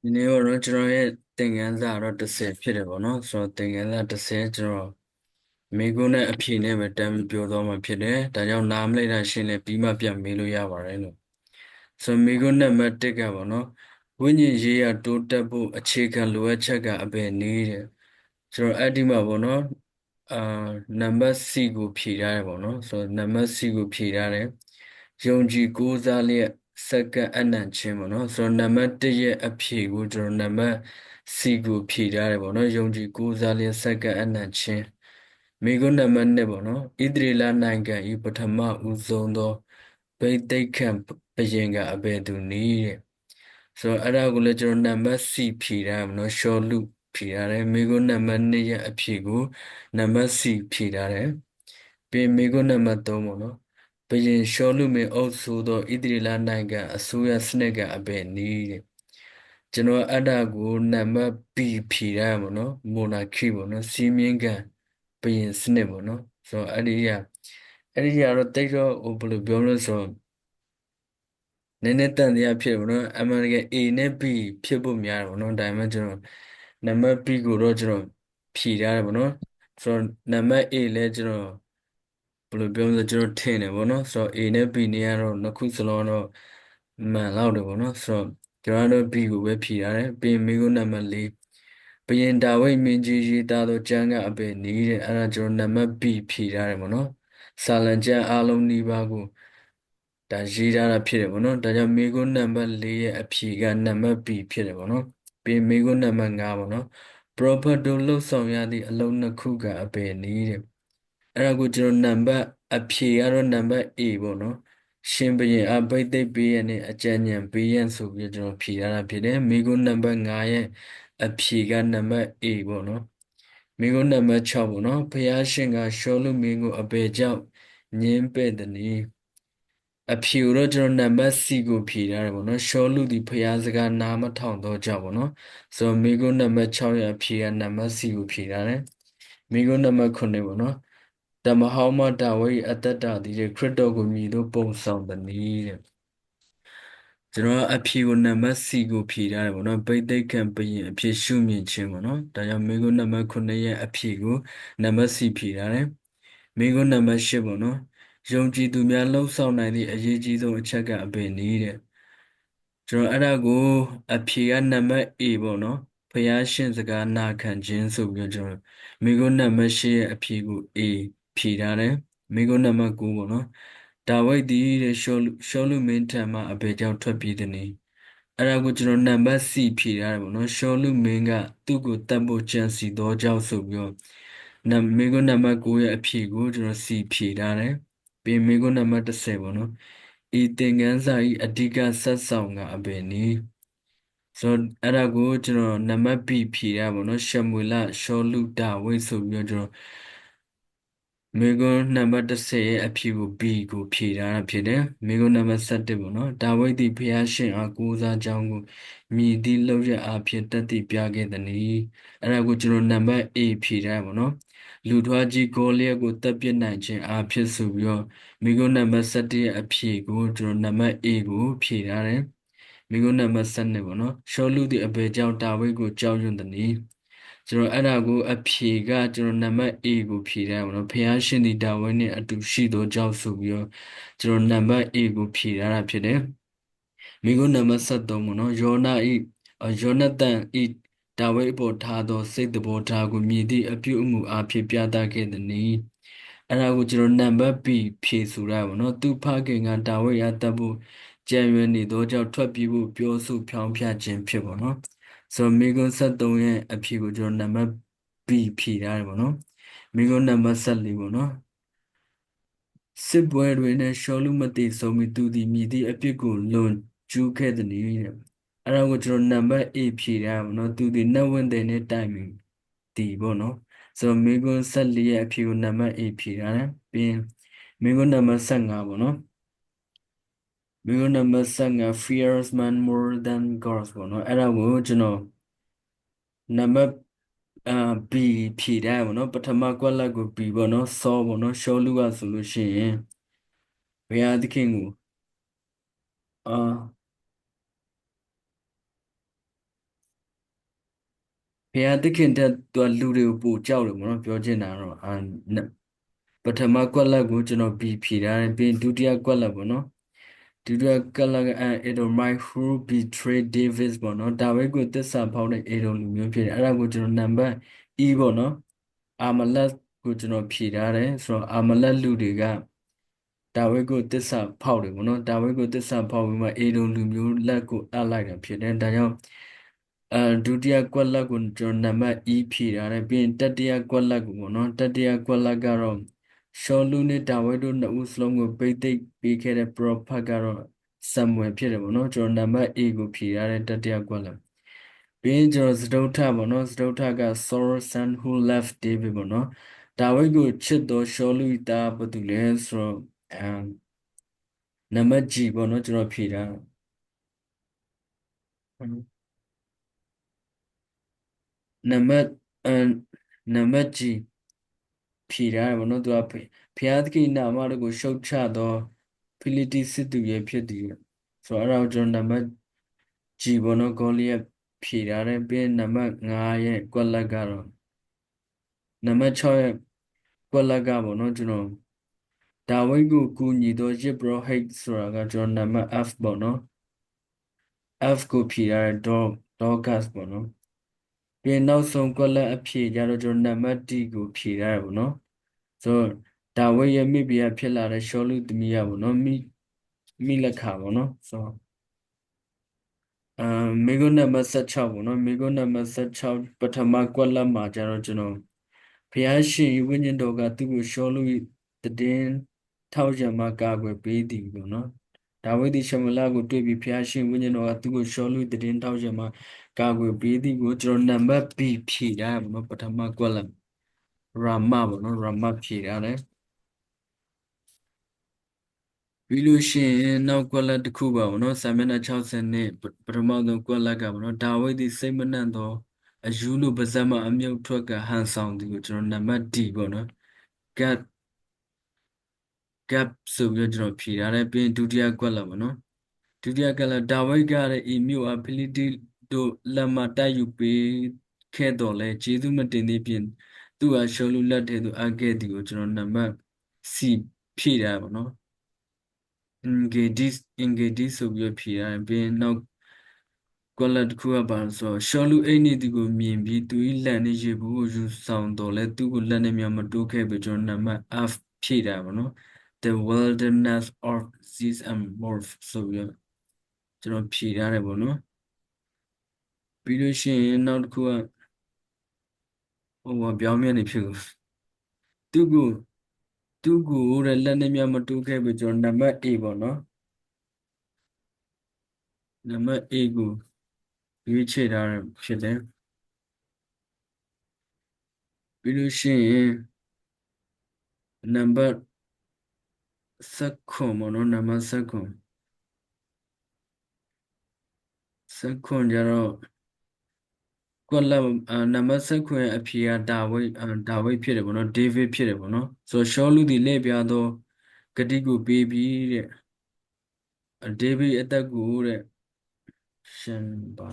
ဒီနေ့တော့ကျွန်တော်ရဲ့သင်ခန်းစာတော့10ဖြစ်တယ်ပေါ့နော်ဆိုတော့သင်ခန်းစာ10ကျွန်တော်မိကုန်းနဲ့အဖြေနဲ့ပဲတန်းပြီးပြောသွားမှာဖြစ်တယ်ဒါကြောင့်နားမလည်တာရှင်းလဲပြီးမှပြန်မေးလို့ရပါတယ်လို့ဆိုတော့မိကုန်းနံပါတ်1ကပေါ့နော်ဝိညာဉ်ရေးရတိုးတက်ဖို့အခြေခံလိုအပ်ချက်ကအပဲနည်းတယ်ကျွန်တော်အဲ့ဒီမှာပေါ့နော်အာနံပါတ် C ကိုဖြည့်ထားတယ်ပေါ့နော်ဆိုတော့နံပါတ် C ကိုဖြည့်ထားတယ်ယုံကြည်ကိုးစားလျက်စက္ကန့်အနံ့ချင်းပေါ့နော်ဆိုတော့နံပါတ်1ရဲ့အဖြေကိုကျွန်တော်နံပါတ် C ကိုဖြည့်ထားတယ်ပေါ့နော်ယုံကြည်ကိုးစားလျက်စက္ကန့်အနံ့ချင်းမိဂုနံပါတ်2ပေါ့နော်ဣသရေလနိုင်ငံဤပထမဦးဆုံးသောဗိသိက်ခံဘုရင်ကအဘယ်သူနည်းတဲ့ဆိုတော့အဲ့ဒါကိုလည်းကျွန်တော်နံပါတ် C ဖြည့်ထားတယ်ပေါ့နော်ရှောလူဖြည့်ထားတယ်မိဂုနံပါတ်2ရဲ့အဖြေကိုနံပါတ် C ဖြည့်ထားတယ်ပြီးမိဂုနံပါတ်3ပေါ့နော်ဘုရင်ရှောလုမင်းအုပ်စိုးသောဣသရေလနိုင်ငံအစိုးရစနစ်ကအဘယ်နည်းတဲ့ကျွန်တော်အဲ့ဒါကိုနံပါတ် B ဖြည့်ထားရပါတော့မိုနာခီပေါ့နော်စီးမြင့်ခံဘုရင်စနစ်ပေါ့နော်ဆိုတော့အဲ့ဒီကတော့တိတ်တော့ဘယ်လိုပြောမလဲဆိုတော့နည်းနည်းတန်တရားဖြစ်ပေါ့နော်အမှန်တကယ် A နဲ့ B ဖြစ်ဖို့များတယ်ပေါ့နော်ဒါပေမဲ့ကျွန်တော်နံပါတ် B ကိုတော့ကျွန်တော်ဖြည့်ထားတယ်ပေါ့နော်ဆိုတော့နံပါတ် A လဲကျွန်တော်ဘယ်လိုပြောမလဲကျွန်တော်ထင်တယ်ပေါ့နော်ဆိုတော့ A နဲ့ B နေရာတော့နှစ်ခုစလုံးတော့မှန်လောက်တယ်ပေါ့နော်ဆိုတော့ကျွန်တော်တို့ B ကိုပဲဖြည့်ထားတယ်ပြီးရင်မိကုန်းနံပါတ်4ဘုရင်ဒါဝိဒ်မင်းကြီးရေးသားသောကျမ်းကအဘယ်နည်းတဲ့အဲ့ဒါကျွန်တော်နံပါတ် B ဖြည့်ထားတယ်ပေါ့နော်စာလံကျမ်းအားလုံးနီးပါးကိုဒါရေးထားတာဖြစ်တယ်ပေါ့နော်ဒါကြောင့်မိကုန်းနံပါတ်4ရဲ့အဖြေကနံပါတ် B ဖြစ်တယ်ပေါ့နော်ပြီးမိကုန်းနံပါတ်5ပေါ့နော် prophet တို့လှုပ်ဆောင်ရသည့်အလုံးနှစ်ခုကအဘယ်နည်းတဲ့အဲ့ဒါကိုကျွန်တော်နံပါတ်အဖြေကတော့နံပါတ် A ပေါ့နော်ရှင်ဘုရင်အဘိသိက်ပေးရနဲ့အကြံဉာဏ်ပေးရန်ဆိုပြီးကျွန်တော်ဖြေထားတာဖြစ်တယ်မိကုန်းနံပါတ်5ရဲ့အဖြေကနံပါတ် A ပေါ့နော်မိကုန်းနံပါတ်6ပေါ့နော်ဘုရားရှင်ကရှောလုမင်းကိုအဘယ်ကြောင့်ငြင်းပဲ့သနည်းအဖြေကိုတော့ကျွန်တော်နံပါတ် C ကိုဖြေထားတယ်ပေါ့နော်ရှောလုသည်ဘုရားစကားနားမထောင်တော့ကြောင့်ပေါ့နော်ဆိုတော့မိကုန်းနံပါတ်6ရဲ့အဖြေကနံပါတ် C ကိုဖြေထားတယ်မိကုန်းနံပါတ်9ပေါ့နော်ဓမ္မဟောင်းမဒါဝိဒ်အသက်တာသည်ခရစ်တော်ကိုမြည်သို့ပုံဆောင်သနည်းတဲ့ကျွန်တော်အဖြေကိုနံပါတ် C ကိုဖြေထားတယ်ပေါ့နော်ဗိသိက်ခံဘုရင်အဖြစ်ရှုမြင်ခြင်းပေါ့နော်ဒါကြောင့်မိကုန်းနံပါတ်9ရဲ့အဖြေကိုနံပါတ် C ဖြေထားတယ်မိကုန်းနံပါတ်10ပေါ့နော်ယုံကြည်သူများလှုပ်ဆောင်နိုင်သည့်အရေးကြီးဆုံးအချက်ကအဘယ်နည်းတဲ့ကျွန်တော်အဲ့ဒါကိုအဖြေကနံပါတ် A ပေါ့နော်ဘုရားရှင်စကားနာခံခြင်းဆိုပြီးတော့ကျွန်တော်မိကုန်းနံပါတ်10ရဲ့အဖြေကို A ဖြေထားတယ်မိကုန်းနံပါတ်9ပေါ့နော်ဒါဝိဒ်သည်တဲ့ရှောလုမင်းထံမှအဘယ်ကြောင့်ထွက်ပြေးသနည်းအဲ့ဒါကိုကျွန်တော်နံပါတ် C ဖြေထားတယ်ပေါ့နော်ရှောလုမင်းကသူ့ကိုတတ်ဖို့ကြံစီသောကြောင့်ဆိုပြီးတော့မိကုန်းနံပါတ်9ရဲ့အဖြေကိုကျွန်တော် C ဖြေထားတယ်ပြီးမိကုန်းနံပါတ်10ပေါ့နော်ဤသင်ခန်းစာ၏အဓိကဆက်ဆောင်ကအဘယ်နည်းဆိုတော့အဲ့ဒါကိုကျွန်တော်နံပါတ် B ဖြေရပါတော့ရှမွေလရှောလုဒါဝိဒ်ဆိုပြီးတော့ကျွန်တော်မိဂွန်းနံပါတ်10ရဲ့အဖြေကို B ကိုဖြေထားတာဖြစ်တယ်မိဂွန်းနံပါတ်17ပေါ့နော်ဒါဝိဒ်သည်ဘုရားရှင်အားကိုးစားကြောင်းကိုမြည်သည့်လောက်ရအားဖြင့်တတ်သိပြခဲ့သည်နီအဲ့ဒါကိုကျွန်တော်နံပါတ် A ဖြေထားပါတော့လူထွားကြီးဂေါလိယက်ကိုတပ်ပစ်နိုင်ခြင်းအားဖြင့်ဆိုပြီးတော့မိဂုဏ်နံပါတ်17ရဲ့အဖြေကိုကျွန်တော်နံပါတ် A ကိုဖြေထားတယ်မိဂုဏ်နံပါတ်12ပေါ့နော်ရှောလုသည်အဘယ်ကြောင့်ဒါဝိဒ်ကိုကြောက်ရွံ့သနည်းကျွန်တော်အဲ့ဒါကိုအဖြေကကျွန်တော်နံပါတ် A ကိုဖြေထားပါတော့ဘုရားရှင်သည်ဒါဝိဒ်နဲ့အတူရှိသောကြောင့်ဆိုပြီးတော့ကျွန်တော်နံပါတ် A ကိုဖြေထားတာဖြစ်တယ်မိဂုဏ်နံပါတ်13ပေါ့နော်ယောနသန်ဤဒါဝိဒ်အပေါ်ထားသောစိတ်တော်ထားကိုမြည်သည့်အပြုအမူအဖြစ်ပြသခဲ့သည်နီအဲ့ဒါကိုကျွန်တော်နံပါတ် B ဖြေဆိုရပါတော့သူဖခင်ကဒါဝိဒ်အားတတ်ဖို့ကြံရွယ်နေသောကြောင့်ထွက်ပြေးဖို့ပြောဆိုဖြောင်းဖျခြင်းဖြစ်ပေါ့နော်ဆိုတော့မိဂုဏ်73ရဲ့အဖြေကိုကျွန်တော်နံပါတ် B ဖြေထားတယ်ပေါ့နော်မိဂုဏ်နံပါတ်14ပေါ့နော်စစ်ပွဲတွင်နဲ့ရှောလုမသေဆုံးမီသူသည်မြည်သည့်အပြစ်ကိုလွန်ကျူးခဲ့သည်နည်းတဲ့အဲ့ဒါကိုကျွန်တော်နံပါတ် A ဖြေထားပါတော့သူသည်နတ်ဝင်တဲ့နဲ့တိုင်မီတည်ပေါ့နော်ဆိုတော့မိဂုဏ်14ရဲ့အဖြေကိုနံပါတ် A ဖြေထားတယ်ပြီးရင်မိဂုဏ်နံပါတ်15ပေါ့နော်မိဂုဏ်နံပါတ်15 fears man more than gods ပေါ့နော်အဲ့ဒါကိုကျွန်တော်နံပါတ်B ဖြေထားပါတော့ပထမကွက်လက်ကို B ပေါ့နော်စောပေါ့နော်ရှောလူကဆိုလို့ရှိရင်ဘုရားသခင်ကိုအာ ရားသခင်တဲ့သူကလူတွေကိုပို့ကြောက်တယ်ပေါ့နော်ပြောချင်တာတော့ပထမကွက်လက်ကိုကျွန်တော်ပြီးဖြေထားတယ်ပြီးရင်ဒုတိယကွက်လက်ပေါ့နော်ဒုတိယကွက်လက်ကEdomite who betrayed Davis ပေါ့နော်ဒါဝိဒ်ကိုသစ္စာဖောက်တဲ့အေဒုံလူမျိုးဖြစ်တယ်အဲ့ဒါကိုကျွန်တော်နံပါတ် E ပေါ့နော်အာမလက်ကိုကျွန်တော်ဖြေထားတယ်ဆိုတော့အာမလက်လူတွေကဒါဝိဒ်ကိုသစ္စာဖောက်တယ်ပေါ့နော်ဒါဝိဒ်ကိုသစ္စာဖောက်ပြီးမှအေဒုံလူမျိုးလက်ကိုအပ်လိုက်တာဖြစ်တယ်ဒါကြောင့်ဒုတိယကွက်လက်ကိုကျွန်တော်နံပါတ် E ဖြေထားတယ်ပြီးရင်တတိယကွက်လက်ကိုပေါ့နော်တတိယကွက်လက်ကတော့ရှောလူနဲ့ဒါဝိဒ်တို့နှစ်ဦးစလုံးကိုပိတ်သိမ်းပေးခဲ့တဲ့ပရောဖက်ကတော့ဆမ်မွယ်ဖြစ်တယ်ပေါ့နော်ကျွန်တော်နံပါတ် A ကိုဖြေထားတဲ့တတိယကွက်လက်ပြီးရင်ကျွန်တော်စတုထပေါ့နော်စတုထက Saul son who left David ပေါ့နော်ဒါဝိဒ်ကိုချစ်တော်ရှောလူ၏သားဘာတူလဲဆိုတော့နံပါတ် G ပေါ့နော်ကျွန်တော်ဖြေထားနံပါတ်နံပါတ် G ဖြေထားတယ်ပေါ့နော်သူကဘုရားသခင်နာမတော်ကိုရှုတ်ချသောဖိလိတိစစ်သူရဲ့ဖြစ်သည်ဆိုတော့အဲ့ဒါကိုကျွန်တော်နံပါတ် G ပေါ့နော်ဂေါလိယက်ဖြေထားတယ်ပြီးရင်နံပါတ်5ရဲ့ကွက်လက်ကတော့နံပါတ်6ရဲ့ကွက်လက်ကပေါ့နော်ကျွန်တော်ဒါဝိဒ်ကိုကူညီသောယစ်ဘရဟိတ်ဆိုတာကကျွန်တော်နံပါတ် F ပေါ့နော် F ကိုဖြေထားတဲ့Dorcas ပေါ့နော်ပြီးရင်နောက်ဆုံးကွက်လက်အဖြေကြတော့ကျွန်တော်နံပါတ် D ကိုဖြေထားတယ်ပေါ့နော်ဆိုတော့ဒါဝိဒ်ရဲ့မိဖုရားဖြစ်လာတဲ့ရှောလုသမီးရပေါ့နော်မိလက်ခါပေါ့နော်ဆိုတော့မေဂုနံပါတ်16ပေါ့နော်မေဂုနံပါတ်16ပထမကွက်လက်မှာကျတော့ကျွန်တော်ဘုရားရှင်ဝိညာဉ်တော်ကသူ့ကိုရှောလုတည်င်းထောက်ရံမှာကာကွယ်ပေးသည်ပေါ့နော်ဒါဝိဒ်သည်ရှမလကိုတွေ့ပြီးဘုရားရှင်ဝိညာဉ်တော်ကသူ့ကိုရှောလုတည်င်းထောက်ရံမှာကာကွယ်ပေးသည်ကိုကျွန်တော်နံပါတ် B ဖြည့်ထားပေါ့နော်ပထမကွက်လက်ရာမပေါ့နော်ရာမဖြည့်ထားတယ်ပြီးလို့ရှိရင်နောက်ကွက်လက်တစ်ခုပါဘောနော်စာမျက်နှာ60နဲ့ပထမဆုံးကွက်လက်ကပေါ့နော်ဒါဝိဒ်သည်စိတ်မနှံ့သောအယူလိုပါးစပ်မှအမြုပ်ထွက်ကဟန်ဆောင်သည်ကိုကျွန်တော်နံပါတ် D ပေါ့နော် gap gap ဆိုပြီးတော့ကျွန်တော်ဖြေထားတယ်ပြီးရင်ဒုတိယကွက်လက်ပေါ့နော်ဒုတိယကွက်လက်ဒါဝိဒ်ကလည်းဤမြို့အဖိလိတိတို့လက်မှတိုက်ယူပေးခဲ့တော်လဲကျေးဇူးမတင်သေးဖြင့်သူ့အားရှောလူလက်ထဲသို့အပ်ခဲ့သည်ကိုကျွန်တော်နံပါတ် C ဖြည့်ထားပါနော်engage ဆိုပြီးဖြေရတယ်ပြီးရင်နောက်ကွက်လက်တစ်ခုကပါဆိုရှောလူအိတ်နေသူကိုမြင်ပြီးသူ၏လက်နဲ့ရေဘူးကိုယူဆောင်တော်လဲသူ့ကိုလက်နဲ့မြမတိုးခဲ့ပြီးကျွန်တော်နံပါတ် F ဖြည့်တာပါနော် the wilderness of Ziz and Morph ဆိုပြီးကျွန်တော်ဖြည့်ထားတယ်ပေါ့နော်ပြီးလို့ရှိရင်နောက်တစ်ခုကပြောင်းပြန်နေဖြစ်လို့သူ့ကိုတဲ့လက်နဲ့မြမတိုးခဲ့ပြီးကျွန်တော်နံပါတ် A ပေါ့နော်နံပါတ် A ကိုရွေးချယ်ထားတာဖြစ်တယ်ပြီးလို့ရှိရင်နံပါတ်19ပေါ့နော်နံပါတ်19ကြတော့ကွက်လက်နံပါတ်19ရဲ့အဖြေကဒါဝိဒ်ဖြစ်တယ်ပေါ့နော်ဒေးဗစ်ဖြစ်တယ်ပေါ့နော်ဆိုတော့ရှောလူသည်လက်ပြသောဂတိကိုပေးပြီးတဲ့ဒေးဗစ်အသက်ကိုတဲ့ရှင်ပါ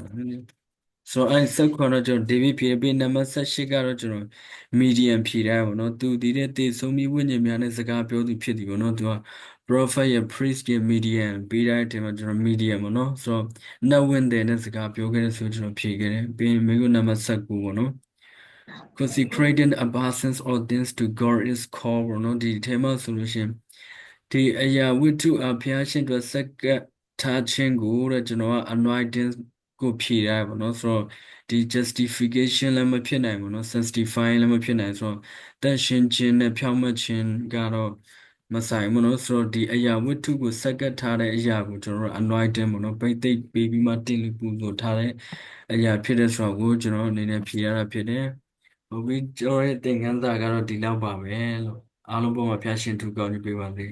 ဆိုတော့19တော့ကျွန်တော်ဒေးဗစ်ဖြေပြီးနံပါတ်18ကတော့ကျွန်တော်မီဒီယမ်ဖြေထားပါတော့သူဒီတဲ့တေဆုံးပြီးဝိညာဉ်များနဲ့စကားပြောသူဖြစ်သည်ပေါ့နော်သူက prophet ရဲ့ priest ရဲ့ medium ပေးတဲ့အချိန်မှာကျွန်တော် medium ပေါ့နော်ဆိုတော့နတ်ဝင်တဲ့နဲ့စကားပြောခဲ့တဲ့ဆိုကျွန်တော်ဖြေခဲ့တယ်ပြီးရင်မိကုနံပါတ်19ပေါ့နော် consecrating obeisance or things to God is called ပေါ့နော်ဒီထဲမှာဆိုလို့ရှိရင်ဒီအရာဝတ္ထုအဖျားရှင်တို့စက္ကထားခြင်းကိုတဲ့ကျွန်တော်က anointing ကိုဖြေရတယ်ပေါ့နော်ဆိုတော့ဒီ justification လည်းမဖြစ်နိုင်ဘူးเนาะ sanctify လည်းမဖြစ်နိုင်ဆိုတော့တန်ရှင်းခြင်းနဲ့ဖြောင့်မတ်ခြင်းကတော့မဆိုင်ဘူးเนาะဆိုတော့ဒီအရာဝတ္ထုကိုစက္ကထားတဲ့အရာကိုကျွန်တော်တို့ anointing ပေါ့เนาะပိတ်သိပ်ပေးပြီးမှတင်လူပူဇော်ထားတဲ့အရာဖြစ်တဲ့ဆိုတော့ကိုကျွန်တော်အနေနဲ့ဖြေရတာဖြစ်တယ်ဟုတ်ပြီကျွန်တော်ရဲ့သင်ခန်းစာကတော့ဒီလောက်ပါပဲလို့အားလုံးပေါ်မှာဖျားရှင်ထူကောင်းကြီးပေးပါစေ